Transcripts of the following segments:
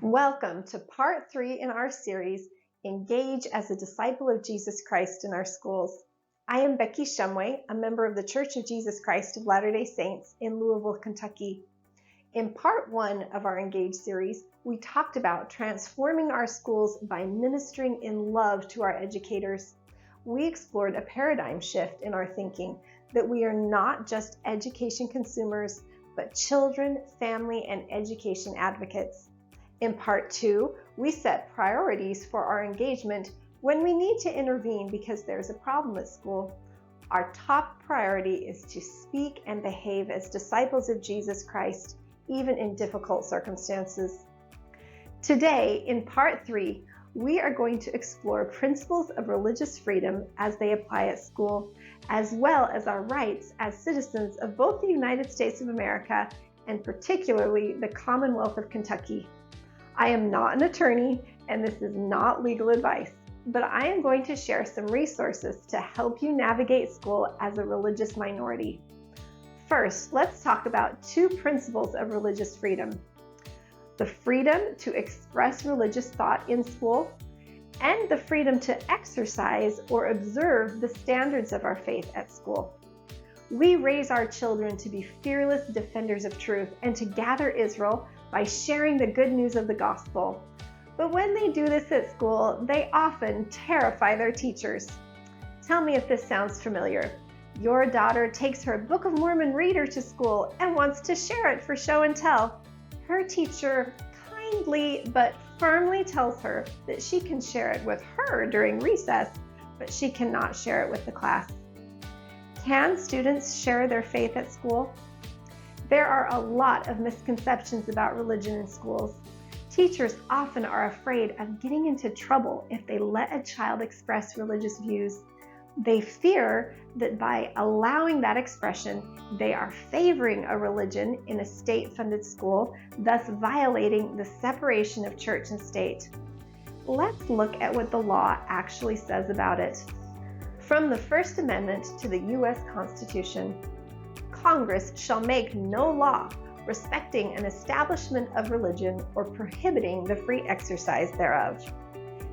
Welcome to part 3 in our series, Engage as a Disciple of Jesus Christ in Our Schools. I am Becky Shumway, a member of the Church of Jesus Christ of Latter-day Saints in Louisville, Kentucky. In part 1 of our Engage series, we talked about transforming our schools by ministering in love to our educators. We explored a paradigm shift in our thinking that we are not just education consumers, but children, family, and education advocates. In part 2, we set priorities for our engagement when we need to intervene because there's a problem at school. Our top priority is to speak and behave as disciples of Jesus Christ, even in difficult circumstances. Today, in part 3, we are going to explore principles of religious freedom as they apply at school, as well as our rights as citizens of both the United States of America and particularly the Commonwealth of Kentucky. I am not an attorney, and this is not legal advice, but I am going to share some resources to help you navigate school as a religious minority. First, let's talk about 2 principles of religious freedom: the freedom to express religious thought in school, and the freedom to exercise or observe the standards of our faith at school. We raise our children to be fearless defenders of truth and to gather Israel by sharing the good news of the gospel. But when they do this at school, they often terrify their teachers. Tell me if this sounds familiar. Your daughter takes her Book of Mormon reader to school and wants to share it for show and tell. Her teacher kindly but firmly tells her that she can share it with her during recess, but she cannot share it with the class. Can students share their faith at school? There are a lot of misconceptions about religion in schools. Teachers often are afraid of getting into trouble if they let a child express religious views. They fear that by allowing that expression, they are favoring a religion in a state-funded school, thus violating the separation of church and state. Let's look at what the law actually says about it. From the First Amendment to the U.S. Constitution, Congress shall make no law respecting an establishment of religion or prohibiting the free exercise thereof.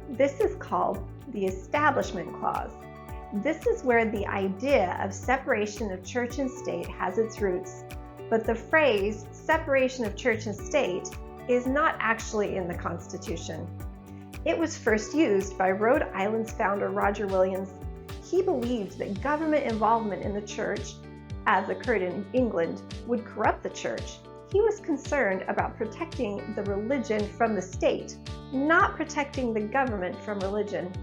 This is called the Establishment Clause. This is where the idea of separation of church and state has its roots, but the phrase separation of church and state is not actually in the Constitution. It was first used by Rhode Island's founder Roger Williams. He believed that government involvement in the church, as occurred in England, would corrupt the church. He was concerned about protecting the religion from the state, not protecting the government from religion.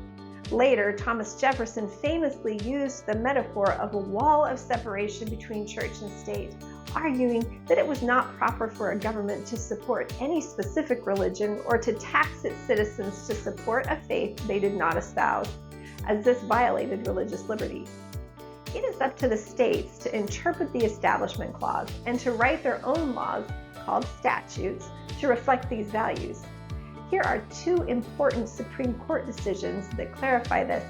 Later, Thomas Jefferson famously used the metaphor of a wall of separation between church and state, arguing that it was not proper for a government to support any specific religion or to tax its citizens to support a faith they did not espouse, as this violated religious liberty. It is up to the states to interpret the Establishment Clause and to write their own laws, called statutes, to reflect these values. Here are 2 important Supreme Court decisions that clarify this.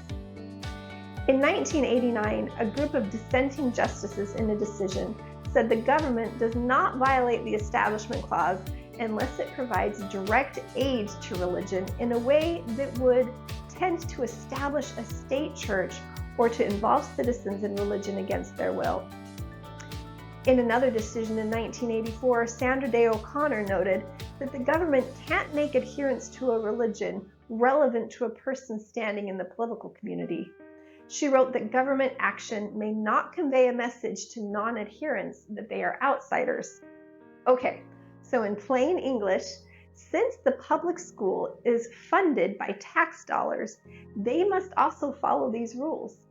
In 1989, a group of dissenting justices in a decision said the government does not violate the Establishment Clause unless it provides direct aid to religion in a way that would tend to establish a state church or to involve citizens in religion against their will. In another decision in 1984, Sandra Day O'Connor noted that the government can't make adherence to a religion relevant to a person standing in the political community. She wrote that government action may not convey a message to non-adherents that they are outsiders. Okay, so in plain English, since the public school is funded by tax dollars, they must also follow these rules.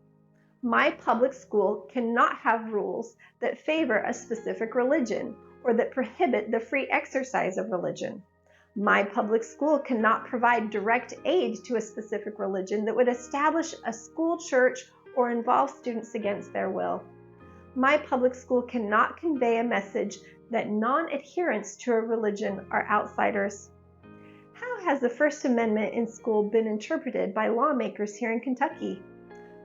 My public school cannot have rules that favor a specific religion or that prohibit the free exercise of religion. My public school cannot provide direct aid to a specific religion that would establish a school church or involve students against their will. My public school cannot convey a message that non-adherents to a religion are outsiders. How has the First Amendment in school been interpreted by lawmakers here in Kentucky?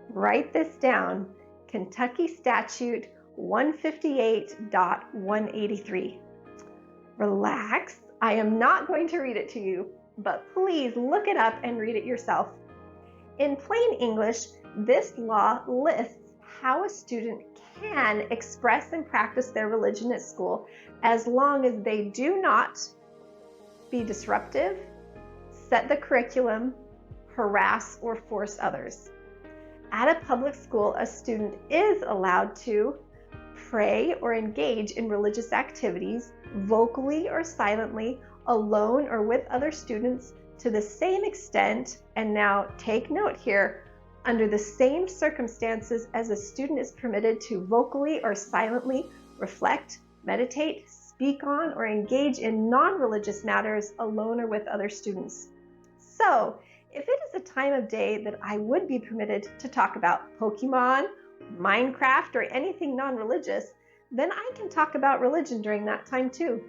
Write this down: Kentucky Statute 158.183. Relax, I am not going to read it to you, but please look it up and read it yourself. In plain English, this law lists how a student can express and practice their religion at school as long as they do not be disruptive, set the curriculum, harass, or force others. At a public school, a student is allowed to pray or engage in religious activities, vocally or silently, alone or with other students, to the same extent, and now take note here, under the same circumstances as a student is permitted to vocally or silently reflect, meditate, speak on, or engage in non-religious matters alone or with other students. So, if it is a time of day that I would be permitted to talk about Pokemon, Minecraft, or anything non-religious, then I can talk about religion during that time too.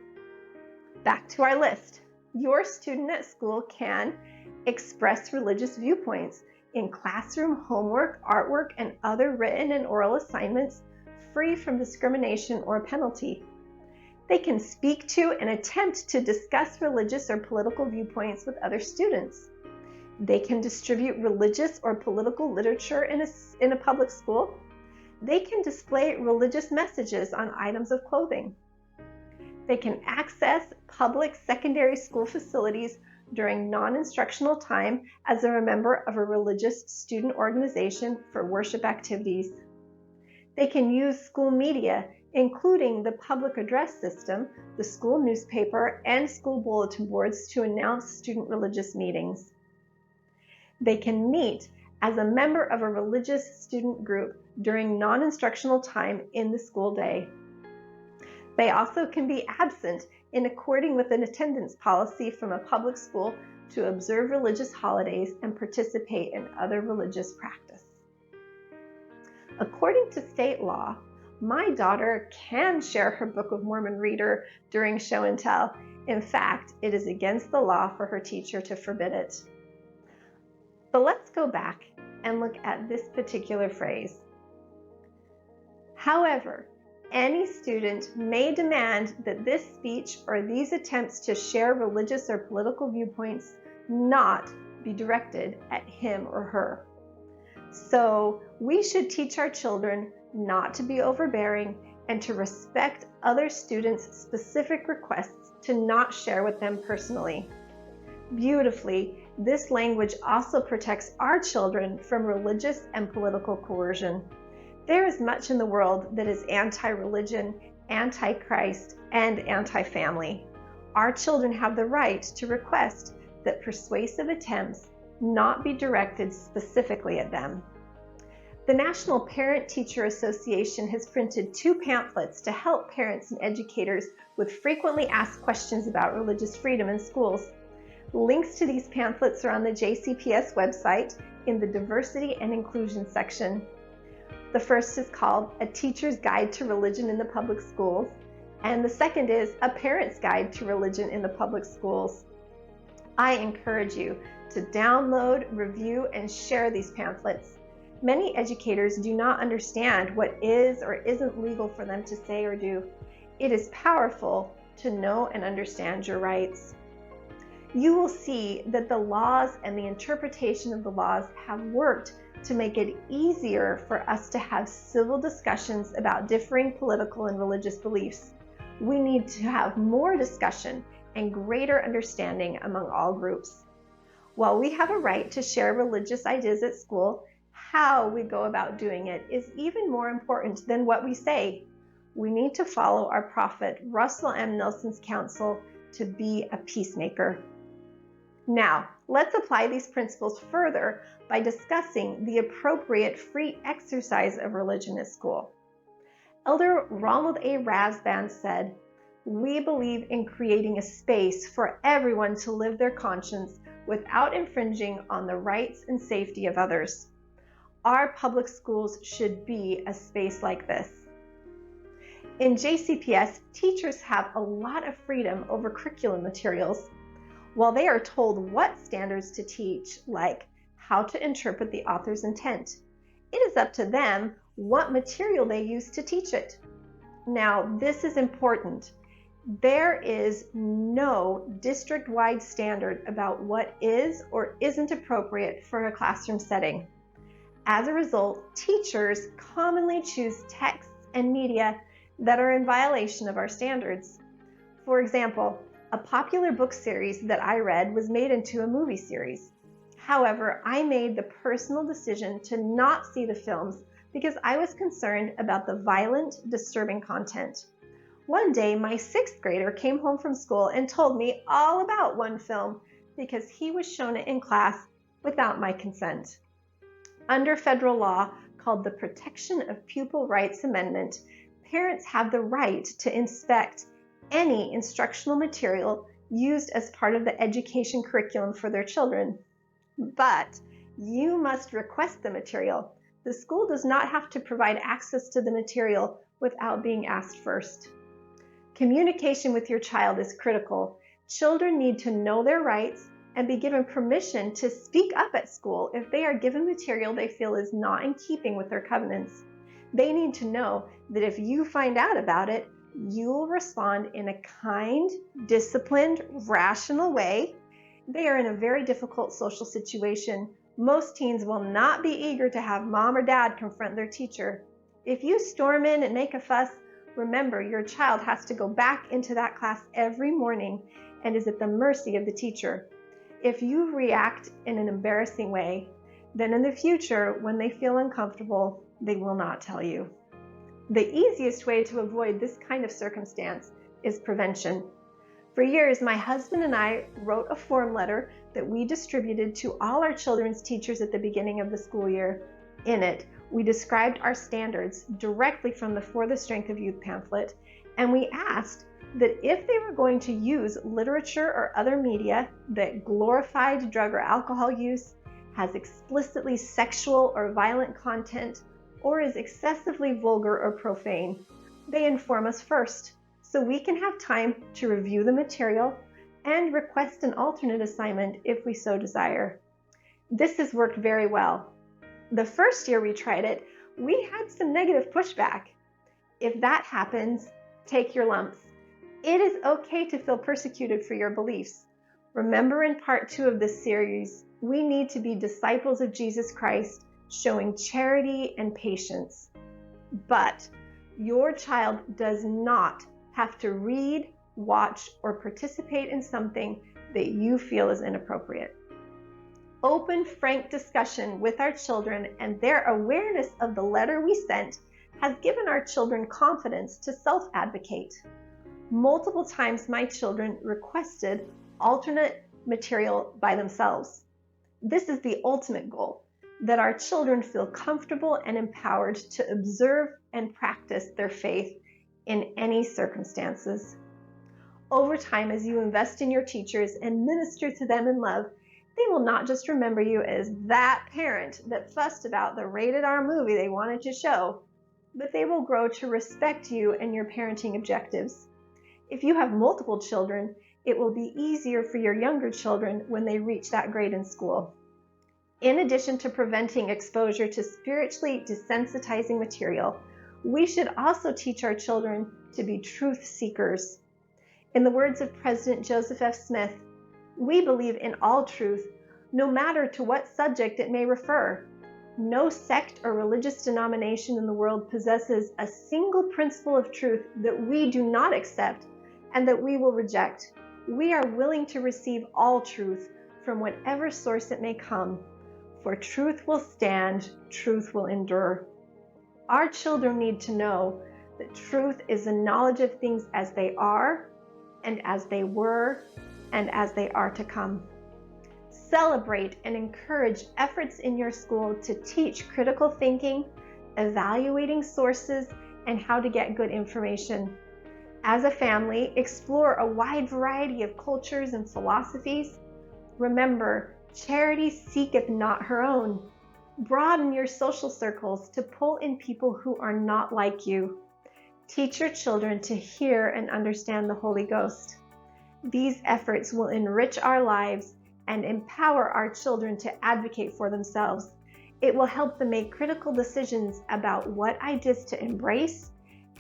Back to our list. Your student at school can express religious viewpoints in classroom homework, artwork, and other written and oral assignments, free from discrimination or penalty. They can speak to and attempt to discuss religious or political viewpoints with other students. They can distribute religious or political literature in a public school. They can display religious messages on items of clothing. They can access public secondary school facilities during non-instructional time as a member of a religious student organization for worship activities. They can use school media, including the public address system, the school newspaper, and school bulletin boards to announce student religious meetings. They can meet as a member of a religious student group during non-instructional time in the school day. They also can be absent in according with an attendance policy from a public school to observe religious holidays and participate in other religious practice. According to state law, my daughter can share her Book of Mormon reader during show and tell. In fact, it is against the law for her teacher to forbid it. But let's go back and look at this particular phrase. However, any student may demand that this speech or these attempts to share religious or political viewpoints not be directed at him or her. So we should teach our children not to be overbearing and to respect other students' specific requests to not share with them personally. Beautifully, this language also protects our children from religious and political coercion. There is much in the world that is anti-religion, anti-Christ, and anti-family. Our children have the right to request that persuasive attempts not be directed specifically at them. The National Parent-Teacher Association has printed 2 pamphlets to help parents and educators with frequently asked questions about religious freedom in schools. Links to these pamphlets are on the JCPS website in the Diversity and Inclusion section. The first is called A Teacher's Guide to Religion in the Public Schools, and the second is A Parent's Guide to Religion in the Public Schools. I encourage you to download, review, and share these pamphlets. Many educators do not understand what is or isn't legal for them to say or do. It is powerful to know and understand your rights. You will see that the laws and the interpretation of the laws have worked to make it easier for us to have civil discussions about differing political and religious beliefs. We need to have more discussion and greater understanding among all groups. While we have a right to share religious ideas at school, how we go about doing it is even more important than what we say. We need to follow our prophet Russell M. Nelson's counsel to be a peacemaker. Now, let's apply these principles further by discussing the appropriate free exercise of religion at school. Elder Ronald A. Rasband said, "We believe in creating a space for everyone to live their conscience without infringing on the rights and safety of others. Our public schools should be a space like this." In JCPS, teachers have a lot of freedom over curriculum materials. While they are told what standards to teach, like how to interpret the author's intent, it is up to them what material they use to teach it. Now, this is important. There is no district-wide standard about what is or isn't appropriate for a classroom setting. As a result, teachers commonly choose texts and media that are in violation of our standards. For example, a popular book series that I read was made into a movie series. However, I made the personal decision to not see the films because I was concerned about the violent, disturbing content. One day, my 6th grader came home from school and told me all about one film because he was shown it in class without my consent. Under federal law called the Protection of Pupil Rights Amendment, parents have the right to inspect any instructional material used as part of the education curriculum for their children. But you must request the material. The school does not have to provide access to the material without being asked first. Communication with your child is critical. Children need to know their rights and be given permission to speak up at school if they are given material they feel is not in keeping with their covenants. They need to know that if you find out about it, you will respond in a kind, disciplined, rational way. They are in a very difficult social situation. Most teens will not be eager to have mom or dad confront their teacher. If you storm in and make a fuss, remember your child has to go back into that class every morning and is at the mercy of the teacher. If you react in an embarrassing way, then in the future, when they feel uncomfortable, they will not tell you. The easiest way to avoid this kind of circumstance is prevention. For years, my husband and I wrote a form letter that we distributed to all our children's teachers at the beginning of the school year. In it, we described our standards directly from the For the Strength of Youth pamphlet, and we asked that if they were going to use literature or other media that glorified drug or alcohol use, has explicitly sexual or violent content, or is excessively vulgar or profane, they inform us first, so we can have time to review the material and request an alternate assignment if we so desire. This has worked very well. The first year we tried it, we had some negative pushback. If that happens, take your lumps. It is okay to feel persecuted for your beliefs. Remember, in part 2 of this series, we need to be disciples of Jesus Christ, showing charity and patience. But your child does not have to read, watch, or participate in something that you feel is inappropriate. Open, frank discussion with our children and their awareness of the letter we sent has given our children confidence to self-advocate. Multiple times my children requested alternate material by themselves. This is the ultimate goal, that our children feel comfortable and empowered to observe and practice their faith in any circumstances. Over time, as you invest in your teachers and minister to them in love, they will not just remember you as that parent that fussed about the rated R movie they wanted to show, but they will grow to respect you and your parenting objectives. If you have multiple children, it will be easier for your younger children when they reach that grade in school. In addition to preventing exposure to spiritually desensitizing material, we should also teach our children to be truth seekers. In the words of President Joseph F. Smith, we believe in all truth, no matter to what subject it may refer. No sect or religious denomination in the world possesses a single principle of truth that we do not accept and that we will reject. We are willing to receive all truth from whatever source it may come, for truth will stand, truth will endure. Our children need to know that truth is the knowledge of things as they are, and as they were, and as they are to come. Celebrate and encourage efforts in your school to teach critical thinking, evaluating sources, and how to get good information. As a family, explore a wide variety of cultures and philosophies. Remember, charity seeketh not her own. Broaden your social circles to pull in people who are not like you. Teach your children to hear and understand the Holy Ghost. These efforts will enrich our lives and empower our children to advocate for themselves. It will help them make critical decisions about what ideas to embrace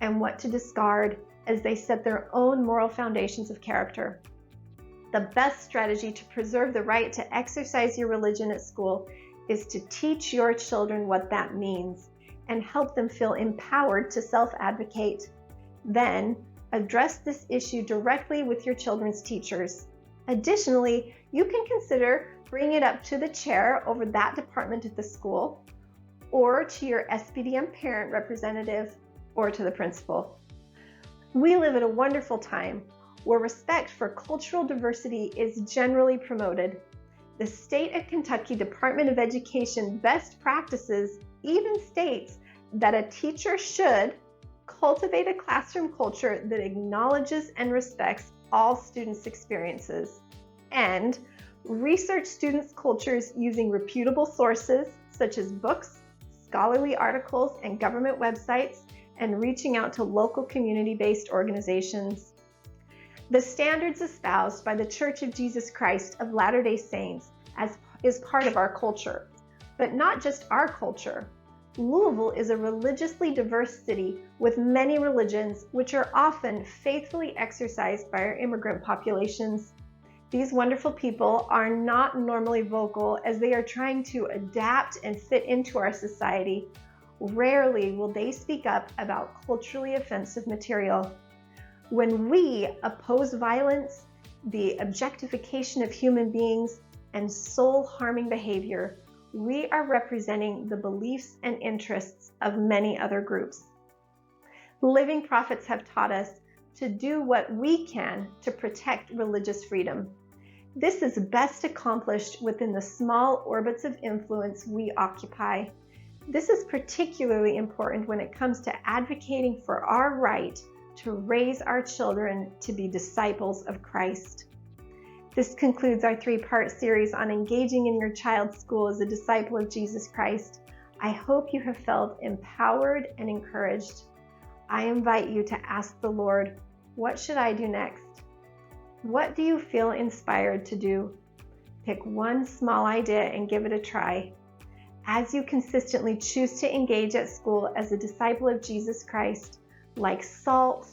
and what to discard as they set their own moral foundations of character. The best strategy to preserve the right to exercise your religion at school is to teach your children what that means and help them feel empowered to self-advocate. Then, address this issue directly with your children's teachers. Additionally, you can consider bringing it up to the chair over that department at the school, or to your SPDM parent representative, or to the principal. We live at a wonderful time where respect for cultural diversity is generally promoted. The state of Kentucky Department of Education best practices even states that a teacher should cultivate a classroom culture that acknowledges and respects all students' experiences, and research students' cultures using reputable sources such as books, scholarly articles, and government websites, and reaching out to local community-based organizations. The standards espoused by the Church of Jesus Christ of Latter-day Saints is part of our culture, but not just our culture. Louisville is a religiously diverse city with many religions, which are often faithfully exercised by our immigrant populations. These wonderful people are not normally vocal as they are trying to adapt and fit into our society. Rarely will they speak up about culturally offensive material. When we oppose violence, the objectification of human beings, and soul-harming behavior, we are representing the beliefs and interests of many other groups. Living prophets have taught us to do what we can to protect religious freedom. This is best accomplished within the small orbits of influence we occupy. This is particularly important when it comes to advocating for our right to raise our children to be disciples of Christ. This concludes our 3-part series on engaging in your child's school as a disciple of Jesus Christ. I hope you have felt empowered and encouraged. I invite you to ask the Lord, what should I do next? What do you feel inspired to do? Pick one small idea and give it a try. As you consistently choose to engage at school as a disciple of Jesus Christ, like salt,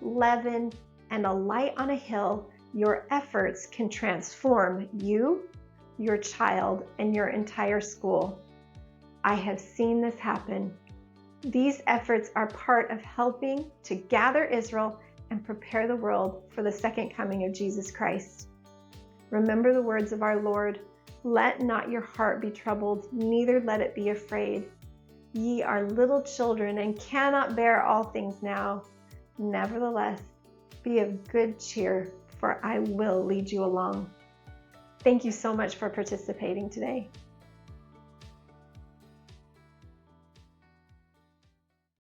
leaven, and a light on a hill, your efforts can transform you, your child, and your entire school. I have seen this happen. These efforts are part of helping to gather Israel and prepare the world for the second coming of Jesus Christ. Remember the words of our Lord, "Let not your heart be troubled, neither let it be afraid. Ye are little children and cannot bear all things now. Nevertheless, be of good cheer, for I will lead you along." Thank you so much for participating today.